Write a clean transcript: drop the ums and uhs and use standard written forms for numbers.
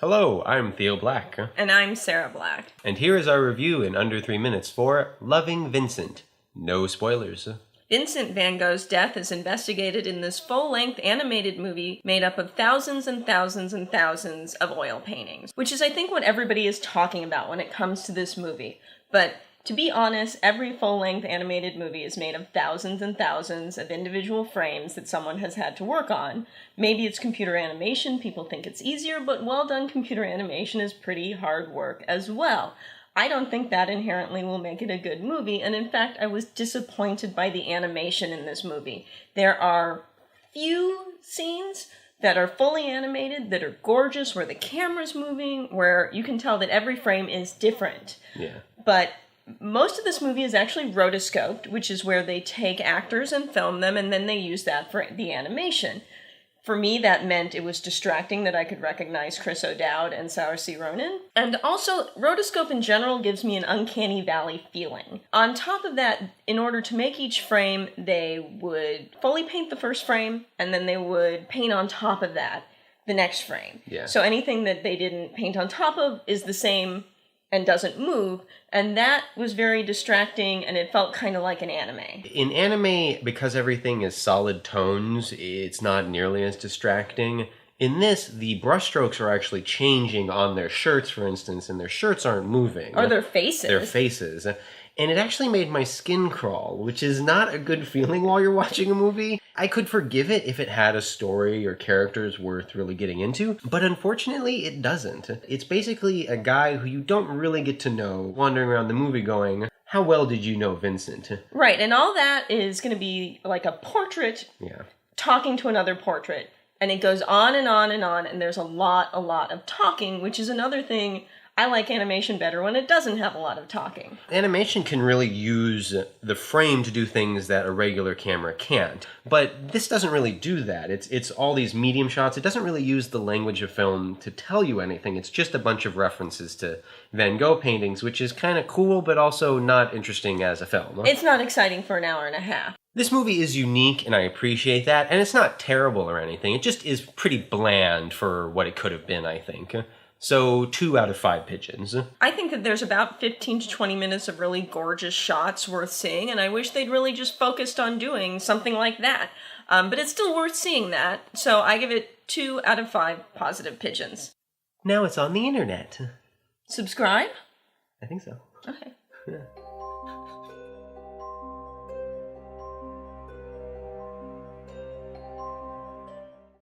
Hello, I'm Theo Black. And I'm Sarah Black. And here is our review in under 3 minutes for Loving Vincent. No spoilers. Vincent van Gogh's death is investigated in this full-length animated movie made up of thousands and thousands and thousands of oil paintings, which is, I think, what everybody is talking about when it comes to this movie. But to be honest, every full-length animated movie is made of thousands and thousands of individual frames that someone has had to work on. Maybe it's computer animation, people think it's easier, but well-done computer animation is pretty hard work as well. I don't think that inherently will make it a good movie, and in fact, I was disappointed by the animation in this movie. There are few scenes that are fully animated, that are gorgeous, where the camera's moving, where you can tell that every frame is different. Yeah. But most of this movie is actually rotoscoped, which is where they take actors and film them, and then they use that for the animation. For me, that meant it was distracting that I could recognize Chris O'Dowd and Saoirse Ronan. And also, rotoscope in general gives me an uncanny valley feeling. On top of that, in order to make each frame, they would fully paint the first frame, and then they would paint on top of that the next frame. Yeah. So anything that they didn't paint on top of is the same and doesn't move, and that was very distracting, and it felt kind of like an anime. In anime, because everything is solid tones, it's not nearly as distracting. In this, the brushstrokes are actually changing on their shirts, for instance, and their shirts aren't moving. Or their faces. Their faces. And it actually made my skin crawl, which is not a good feeling while you're watching a movie. I could forgive it if it had a story or characters worth really getting into, but unfortunately it doesn't. It's basically a guy who you don't really get to know wandering around the movie going, how well did you know Vincent? Right, and all that is going to be like a portrait talking to another portrait. And it goes on and on and on, and there's a lot of talking, which is another thing. I like animation better when it doesn't have a lot of talking. Animation can really use the frame to do things that a regular camera can't. But this doesn't really do that. It's all these medium shots. It doesn't really use the language of film to tell you anything. It's just a bunch of references to Van Gogh paintings, which is kind of cool, but also not interesting as a film. It's not exciting for an hour and a half. This movie is unique, and I appreciate that. And it's not terrible or anything. It just is pretty bland for what it could have been, I think. So 2 out of 5 pigeons. I think that there's about 15 to 20 minutes of really gorgeous shots worth seeing, and I wish they'd really just focused on doing something like that. But it's still worth seeing that, so I give it 2 out of 5 positive pigeons. Now it's on the internet. Subscribe? I think so. Okay. Yeah.